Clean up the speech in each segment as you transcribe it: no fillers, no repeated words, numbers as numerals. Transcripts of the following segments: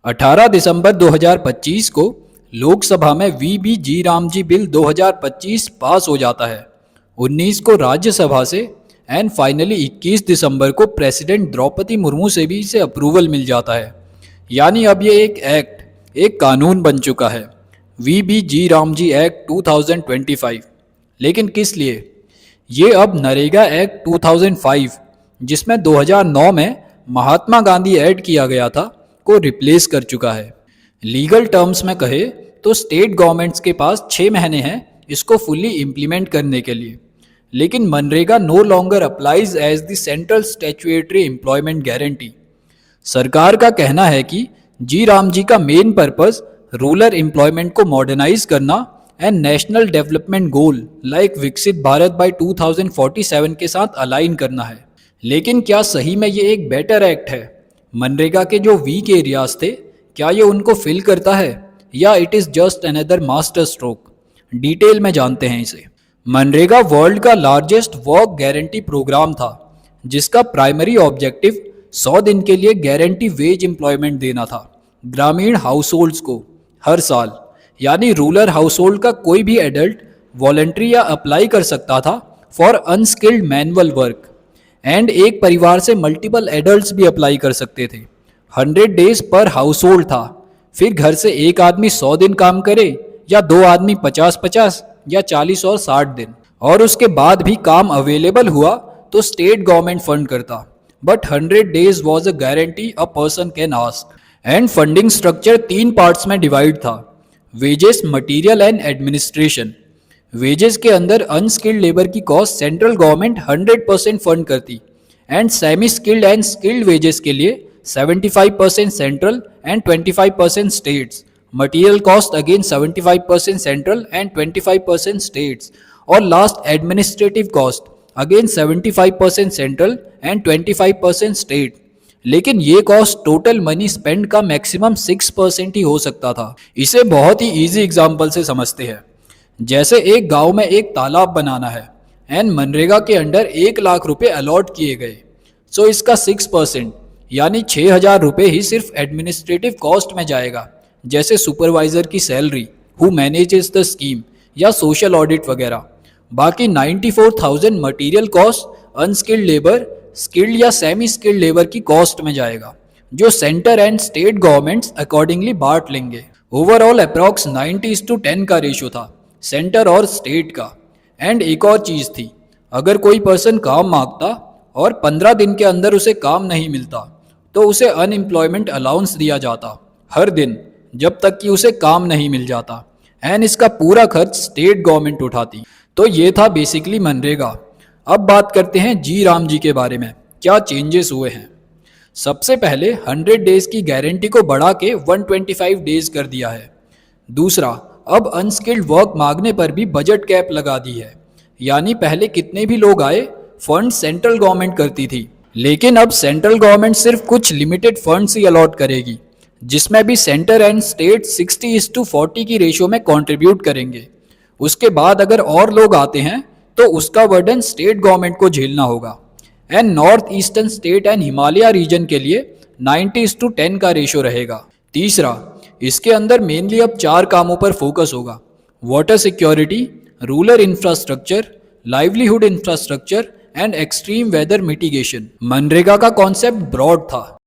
18 दिसंबर 2025 को लोकसभा में वीबी जी रामजी बिल 2025 पास हो जाता है। 19 को राज्यसभा से एंड फाइनली 21 दिसंबर को प्रेसिडेंट द्रौपदी मुर्मू से भी इसे अप्रूवल मिल जाता है। यानी अब ये एक कानून बन चुका है, वीबी जी रामजी एक्ट 2025। लेकिन किस लिए? ये अब नरेगा एक्ट 2005, जिसमें 2009 में महात्मा गांधी ऐड किया गया था, को रिप्लेस कर चुका है। लीगल टर्म्स में कहे तो स्टेट गवर्नमेंट्स के पास 6 महीने हैं इसको फुल्ली इम्प्लीमेंट करने के लिए। लेकिन MNREGA no longer applies as the central statutory employment guarantee. सरकार का कहना है कि जी राम जी का मेन पर्पस रूरल एम्प्लॉयमेंट को मॉडर्नाइज करना and national development goal like Viksit Bharat bye 2047 के साथ अलाइन करना है। लेकिन क्या सही में ये एक बेटर एक्ट है? मनरेगा के जो वीक एरियाज थे, क्या ये उनको फिल करता है या it is just another master stroke? Detail में जानते हैं इसे। मनरेगा वर्ल्ड का लार्जेस्ट वर्क गारंटी प्रोग्राम था, जिसका प्राइमरी ऑब्जेक्टिव 100 दिन के लिए गारंटी वेज एम्प्लॉयमेंट देना था ग्रामीण हाउस होल्ड्स को हर साल। यानी रूरल हाउस होल्ड का कोई भी एडल्ट वॉलंटरी या अप्लाई कर सकता था for unskilled manual work, and एक परिवार से मल्टीपल एडल्ट्स भी अप्लाई कर सकते थे। 100 डेज पर हाउस होल्ड था। फिर घर से एक आदमी 100 दिन काम करे या 2 आदमी 50-50 या 40 और 60 दिन, और उसके बाद भी काम अवेलेबल हुआ तो स्टेट गवर्नमेंट फंड करता। But 100 days was a guarantee a person can ask. And funding structure 3 parts में डिवाइड था, wages, material and administration. Wages के अंदर अनस्किल्ड लेबर की कॉस्ट सेंट्रल गवर्नमेंट 100% फंड करती, and semi skilled and skilled wages के लिए 75% central and 25% states. Material cost again 75% central and 25% states. और last administrative cost again 75% central and 25% state. लेकिन ये cost total money spend का maximum 6% ही हो सकता था। इसे बहुत ही इजी एग्जांपल से समझते हैं। जैसे एक गांव में एक तालाब बनाना है एंड मनरेगा के अंडर 1 लाख रुपए अलॉट किए गए, सो इसका 6% यानी 6,000 रुपये ही सिर्फ एडमिनिस्ट्रेटिव कॉस्ट में जाएगा, जैसे सुपरवाइजर की salary, who manages the scheme, या सोशल ऑडिट वगैरह। बाकी 94,000 material cost unskilled labour, skilled या सेमी स्किल्ड लेबर की कॉस्ट में जाएगा, जो centre and state governments accordingly बांट लेंगे। ओवरऑल अप्रॉक्स 90:10 का रेशो था सेंटर और स्टेट का। एंड एक और चीज़ थी, अगर कोई पर्सन काम मांगता और 15 दिन के अंदर उसे काम नहीं मिलता तो उसे अनएम्प्लॉयमेंट अलाउंस दिया जाता हर दिन, जब तक कि उसे काम नहीं मिल जाता, एंड इसका पूरा खर्च स्टेट गवर्नमेंट उठाती। तो ये था बेसिकली मनरेगा। अब बात करते हैं जी राम जी के बारे में, क्या चेंजेस हुए हैं। सबसे पहले 100 डेज की गारंटी को बढ़ा के 125 डेज कर दिया है। दूसरा, अब अनस्किल्ड वर्क मांगने पर भी बजट कैप लगा दी है। यानी पहले कितने भी लोग आए, फंड सेंट्रल गवर्नमेंट करती थी, लेकिन अब सेंट्रल गवर्नमेंट सिर्फ कुछ लिमिटेड फंड्स ही अलॉट करेगी, जिसमें भी सेंटर एंड स्टेट 60:40 की रेशो में कंट्रीब्यूट करेंगे। उसके बाद अगर और लोग आते हैं तो उसका बर्डन स्टेट गवर्नमेंट को झेलना होगा। And north eastern state and Himalaya region के लिए 90:10 का रेशो रहेगा। तीसरा, इसके अंदर मेनली अब 4 कामों पर फोकस होगा: water security, rural infrastructure, livelihood infrastructure and extreme weather mitigation. MNREGA का कॉन्सेप्ट ब्रॉड था।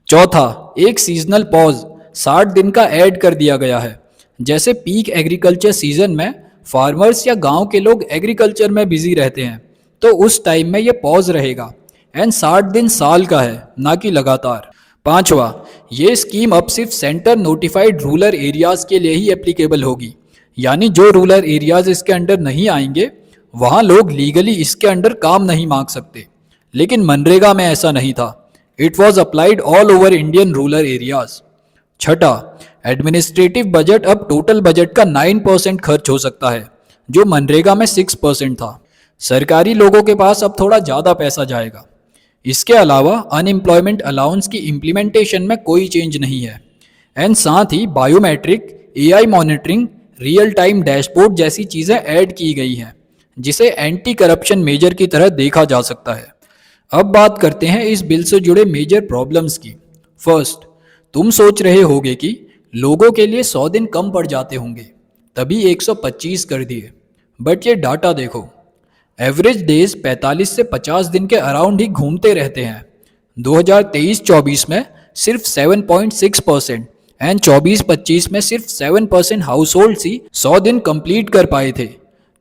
चौथा, एक सीजनल पॉज 60 दिन का ऐड कर दिया गया है। जैसे पीक एग्रीकल्चर सीजन में फार्मर्स या गांव के लोग एग्रीकल्चर में बिजी रहते हैं, तो उस टाइम में ये पॉज रहेगा। एंड 60 दिन साल का है, ना कि लगातार। पांचवा, ये स्कीम अब सिर्फ सेंटर नोटिफाइड रूरल एरियाज के लिए ही एप्लीकेबल होगी। यानी जो रूरल एरियाज इसके अंडर नहीं आएंगे, वहाँ लोग लीगली इसके अंडर काम नहीं मांग सकते। लेकिन मनरेगा में ऐसा नहीं था। It was applied all over Indian rural areas. छठा, एडमिनिस्ट्रेटिव बजट अब टोटल बजट का 9% खर्च हो सकता है, जो मनरेगा में 6% था। सरकारी लोगों के पास अब थोड़ा ज़्यादा पैसा जाएगा। इसके अलावा अनएम्प्लॉयमेंट अलाउंस की इम्प्लीमेंटेशन में कोई चेंज नहीं है। एंड साथ ही biometric, AI monitoring, real time dashboard जैसी चीज़ें ऐड की गई हैं, जिसे एंटी करप्शन मेजर की तरह देखा जा सकता है। अब बात करते हैं इस बिल से जुड़े मेजर प्रॉब्लम्स की। फर्स्ट, तुम सोच रहे होगे कि लोगों के लिए 100 दिन कम पड़ जाते होंगे, तभी 125 कर दिए। बट ये डाटा देखो, एवरेज डेज 45 से 50 दिन के अराउंड ही घूमते रहते हैं। 2023-24 में सिर्फ 7.6% एंड 24-25 में सिर्फ 7% हाउस होल्ड ही 100 दिन कंप्लीट कर पाए थे।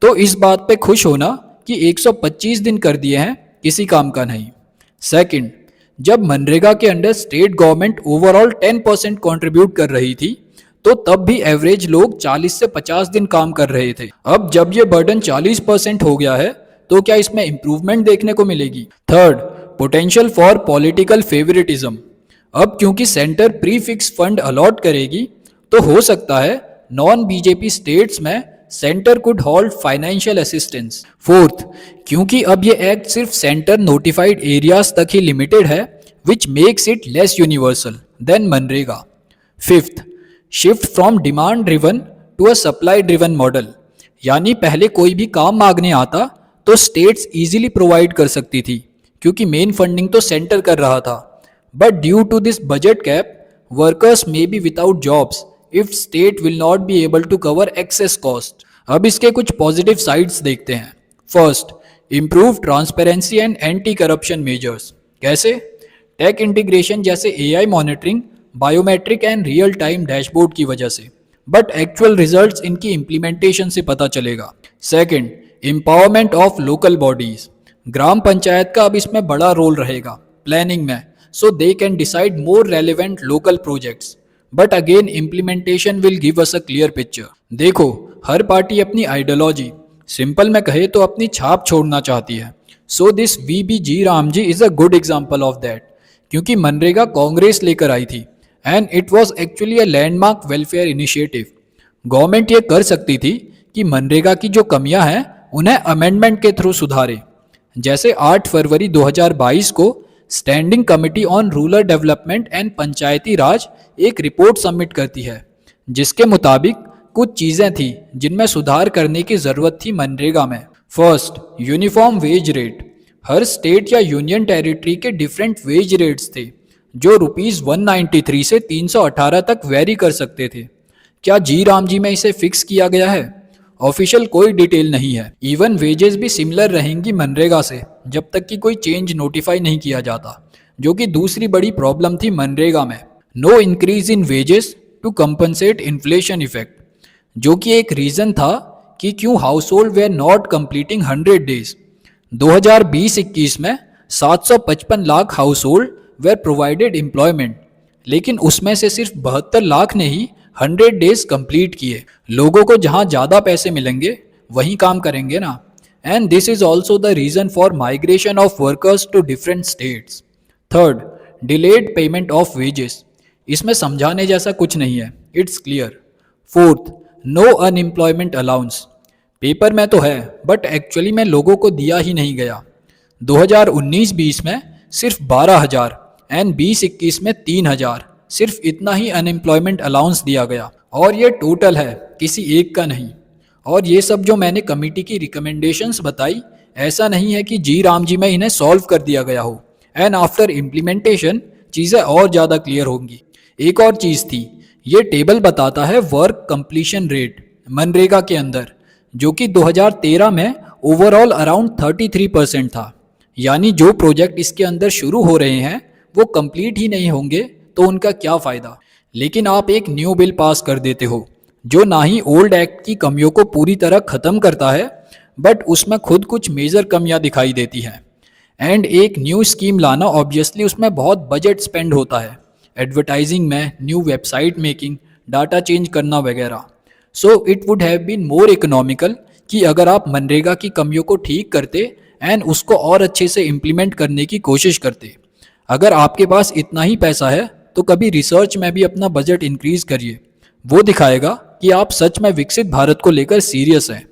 तो इस बात पे खुश होना कि 125 दिन कर दिए हैं किसी काम का नहीं। सेकंड, जब मनरेगा के under state government overall 10% contribute कर रही थी, तो तब भी एवरेज लोग 40 से 50 दिन काम कर रहे थे। अब जब ये बर्डन 40% हो गया है, तो क्या इसमें इंप्रूवमेंट देखने को मिलेगी? Third, potential for political favouritism. अब क्योंकि centre pre fix fund allot करेगी, तो हो सकता है नॉन बीजेपी स्टेट्स में centre could hold financial assistance. Fourth, क्योंकि अब ये एक्ट सिर्फ सेंटर नोटिफाइड एरियाज तक ही लिमिटेड है, which makes it less universal than MNREGA. Fifth, shift from demand driven to a supply driven model, यानी पहले कोई भी काम मांगने आता तो स्टेट्स इजीली प्रोवाइड कर सकती थी क्योंकि मेन फंडिंग तो सेंटर कर रहा था। But due to this budget cap, workers may be without jobs if state will not be able to cover excess cost. अब इसके कुछ पॉजिटिव साइड्स देखते हैं। First, improve transparency and anti corruption measures. कैसे? Tech integration जैसे AI monitoring, biometric and real time dashboard की वजह से। बट एक्चुअल रिजल्ट्स इनकी इम्प्लीमेंटेशन से पता चलेगा। Second, empowerment of local bodies. ग्राम पंचायत का अब इसमें बड़ा रोल रहेगा प्लानिंग में, so they can decide more relevant local projects. But again implementation will give us a clear picture. देखो, हर पार्टी अपनी आइडियोलॉजी, सिंपल में कहे तो अपनी छाप छोड़ना चाहती है। So this VBG Ramji is a good example of that, क्योंकि मनरेगा कांग्रेस लेकर आई थी and it was actually a landmark welfare initiative. Government ये कर सकती थी कि मनरेगा की जो कमियां हैं उन्हें अमेंडमेंट के थ्रू सुधारे। जैसे 8 फरवरी 2022 को standing committee on rural development and Panchayati Raj एक रिपोर्ट सबमिट करती है, जिसके मुताबिक कुछ चीजें थी जिनमें सुधार करने की जरूरत थी मनरेगा में। First, uniform wage rate. हर स्टेट या यूनियन टेरिटरी के डिफरेंट वेज रेट्स थे जो ₹193 से 318 तक वेरी कर सकते थे। क्या जी राम जी में इसे फिक्स किया गया है? ऑफिशियल कोई डिटेल नहीं है। इवन वेजेस भी सिमिलर रहेंगी मनरेगा से जब तक कि कोई चेंज नोटिफाई नहीं किया जाता, जो कि दूसरी बड़ी प्रॉब्लम थी मनरेगा में। No increase in wages to compensate inflation effect, जो कि एक रीजन था कि क्यों household were not completing 100 days. 2020-21 में 755 lakh household were provided employment, लेकिन उसमें से सिर्फ 72 लाख ने ही 100 डेज कंप्लीट किए। लोगों को जहां ज़्यादा पैसे मिलेंगे वहीं काम करेंगे ना। And this is also the reason for migration of workers to different states. Third, delayed payment of wages. इसमें समझाने जैसा कुछ नहीं है, it's clear. Fourth, no unemployment allowance. Paper में तो है बट एक्चुअली में लोगों को दिया ही नहीं गया। 2019-20 में सिर्फ 12,000 एंड 20-21 में 3,000, सिर्फ इतना ही अनएम्प्लॉयमेंट अलाउंस दिया गया, और ये टोटल है, किसी एक का नहीं। और ये सब जो मैंने कमेटी की रिकमेंडेशंस बताई, ऐसा नहीं है कि जी राम जी में इन्हें सॉल्व कर दिया गया हो, एंड आफ्टर इम्प्लीमेंटेशन चीज़ें और ज़्यादा क्लियर होंगी। एक और चीज़ थी, ये टेबल बताता है वर्क कंप्लीशन रेट मनरेगा के अंदर, जो कि 2013 में ओवरऑल अराउंड 33% था। यानी जो प्रोजेक्ट इसके अंदर शुरू हो रहे हैं वो कंप्लीट ही नहीं होंगे तो उनका क्या फ़ायदा। लेकिन आप एक न्यू बिल पास कर देते हो जो ना ही ओल्ड एक्ट की कमियों को पूरी तरह ख़त्म करता है, बट उसमें खुद कुछ मेजर कमियां दिखाई देती हैं। एंड एक न्यू स्कीम लाना ऑब्वियसली उसमें बहुत बजट स्पेंड होता है, एडवर्टाइजिंग में, new website making, data change करना वगैरह। So it would have been more economical कि अगर आप मनरेगा की कमियों को ठीक करते एंड उसको और अच्छे से इम्प्लीमेंट करने की कोशिश करते। अगर आपके पास इतना ही पैसा है तो कभी रिसर्च में भी अपना बजट इंक्रीज करिए, वो दिखाएगा कि आप सच में विकसित भारत को लेकर सीरियस हैं।